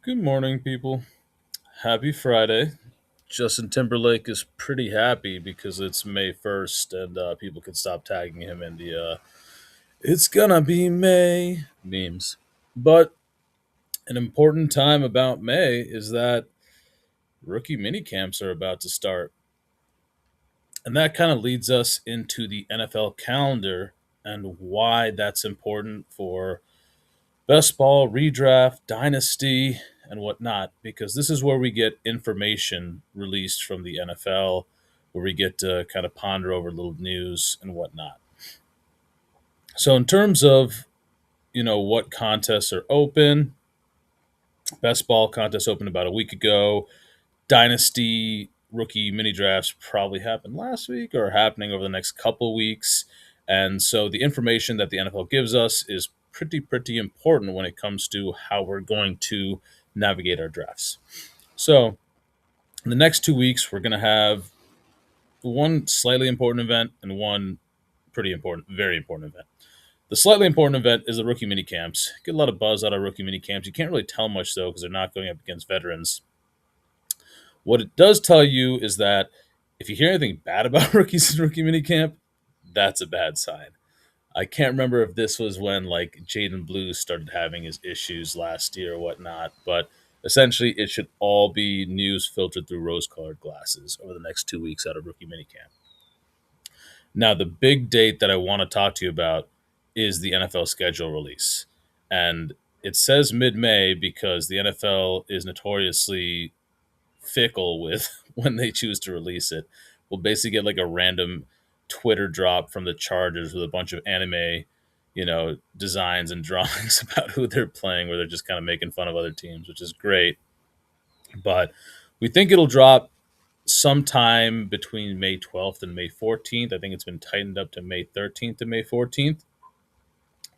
Good morning, people. Happy Friday. Justin Timberlake is pretty happy because it's May 1st and people can stop tagging him in the it's gonna be May memes. But an important time about May is that rookie mini camps are about to start. And that kind of leads us into the NFL calendar and why that's important for best ball, redraft, dynasty, and whatnot, because this is where we get information released from the NFL, where we get to kind of ponder over little news and whatnot. So, in terms of what contests are open, best ball contest opened about a week ago. Dynasty rookie mini drafts probably happened last week or happening over the next couple weeks. And so the information that the NFL gives us is pretty important when it comes to how we're going to navigate our drafts. So in the next 2 weeks, we're going to have one slightly important event and one pretty important, very important event. The slightly important event is the rookie mini camps. Get a lot of buzz out of rookie mini camps. You can't really tell much though because they're not going up against veterans. What it does tell you is that if you hear anything bad about rookies in rookie minicamp, that's a bad sign. I can't remember if this was when like Jaden Blue started having his issues last year or whatnot, but essentially it should all be news filtered through rose-colored glasses over the next 2 weeks out of rookie minicamp. Now, the big date that I want to talk to you about is the NFL schedule release. And it says mid-May because the NFL is notoriously fickle with when they choose to release it. We'll basically get like a random Twitter drop from the Chargers with a bunch of anime, designs and drawings about who they're playing, where they're just kind of making fun of other teams, which is great. But we think it'll drop sometime between May 12th and May 14th. I think it's been tightened up to May 13th to May 14th.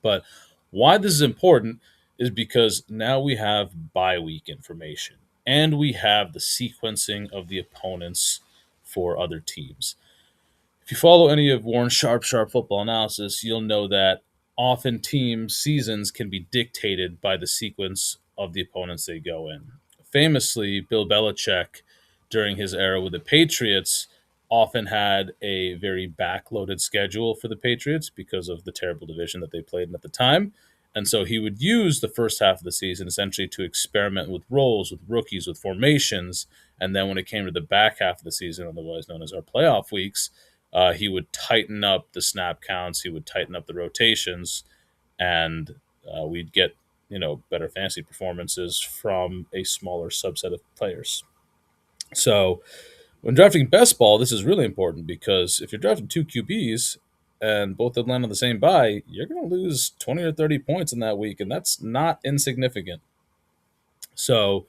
But why this is important is because now we have bye week information and we have the sequencing of the opponents for other teams. If you follow any of Warren Sharp football analysis, you'll know that often team seasons can be dictated by the sequence of the opponents they go in. Famously, Bill Belichick, during his era with the Patriots, often had a very backloaded schedule for the Patriots because of the terrible division that they played in at the time. And so he would use the first half of the season essentially to experiment with roles, with rookies, with formations. And then when it came to the back half of the season, otherwise known as our playoff weeks, he would tighten up the snap counts, he would tighten up the rotations, and we'd get better fantasy performances from a smaller subset of players. So when drafting best ball, this is really important because if you're drafting two QBs and both of them land on the same bye, you're going to lose 20 or 30 points in that week, and that's not insignificant. So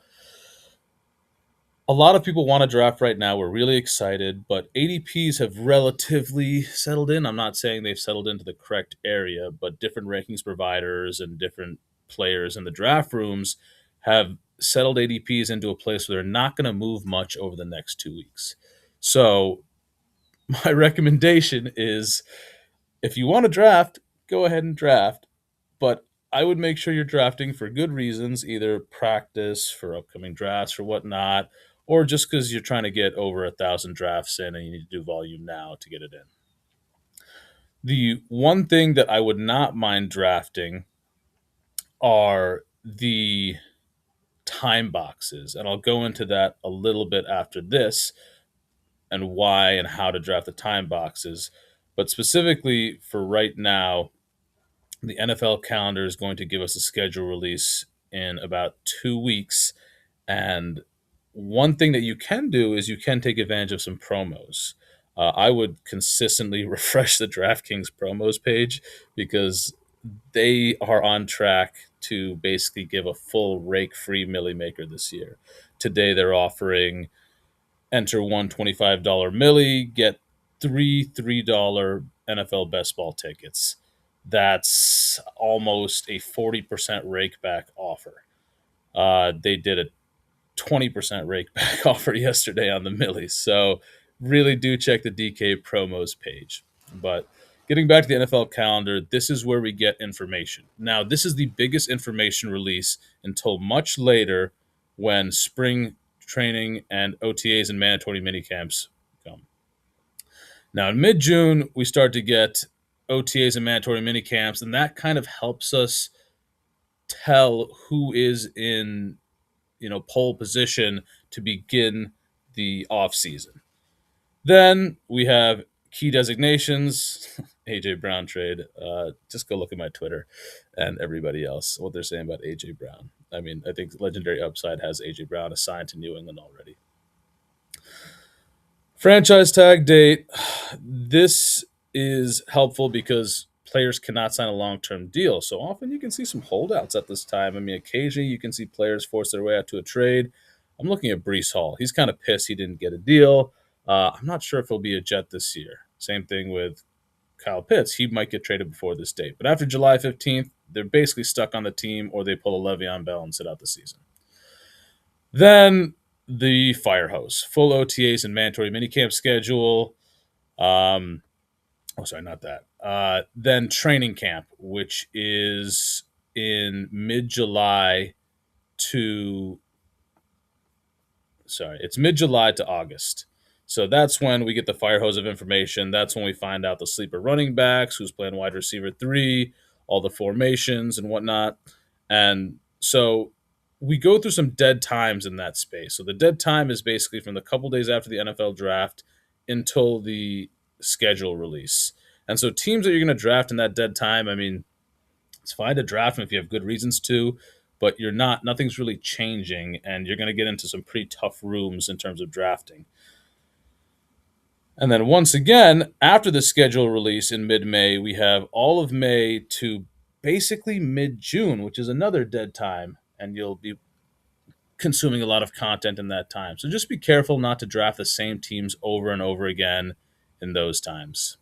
a lot of people want to draft right now. We're really excited, but ADPs have relatively settled in. I'm not saying they've settled into the correct area, but different rankings providers and different players in the draft rooms have settled ADPs into a place where they're not going to move much over the next 2 weeks. So, my recommendation is if you want to draft, go ahead and draft, but I would make sure you're drafting for good reasons, either practice for upcoming drafts or whatnot, or just because you're trying to get over 1,000 drafts in and you need to do volume now to get it in. The one thing that I would not mind drafting are the time boxes, and I'll go into that a little bit after this and why and how to draft the time boxes. But specifically for right now, the NFL calendar is going to give us a schedule release in about 2 weeks. And one thing that you can do is you can take advantage of some promos. I would consistently refresh the DraftKings promos page because they are on track to basically give a full rake free Millie Maker this year. Today they're offering enter one $25 Millie, get three $3 NFL best ball tickets. That's almost a 40% rake back offer. They did a 20% rake back offer yesterday on the Millies. So really do check the DK promos page. But getting back to the NFL calendar, this is where we get information. Now, this is the biggest information release until much later when spring training and OTAs and mandatory minicamps come. Now, in mid June, we start to get OTAs and mandatory minicamps, and that kind of helps us tell who is in pole position to begin the off season. Then we have key designations. AJ Brown trade. Just go look at my Twitter and everybody else what they're saying about AJ Brown. I mean, I think Legendary Upside has AJ Brown assigned to New England already. Franchise tag date. This is helpful because players cannot sign a long term deal. So often you can see some holdouts at this time. I mean, occasionally you can see players force their way out to a trade. I'm looking at Brees Hall. He's kind of pissed he didn't get a deal. I'm not sure if he'll be a Jet this year. Same thing with Kyle Pitts. He might get traded before this date. But after July 15th, they're basically stuck on the team or they pull a Le'Veon Bell and sit out the season. Then the fire hose, full OTAs and mandatory minicamp schedule. Sorry, not that. Then training camp, which is in mid-July to it's mid-July to August. So that's when we get the fire hose of information. That's when we find out the sleeper running backs, who's playing wide receiver 3, all the formations and whatnot. And so we go through some dead times in that space. So the dead time is basically from the couple days after the NFL draft until the schedule release. And so teams that you're going to draft in that dead time, I mean, it's fine to draft them if you have good reasons to, but nothing's really changing, and you're going to get into some pretty tough rooms in terms of drafting. And then once again, after the schedule release in mid-May, we have all of May to basically mid-June, which is another dead time, and you'll be consuming a lot of content in that time. So just be careful not to draft the same teams over and over again in those times.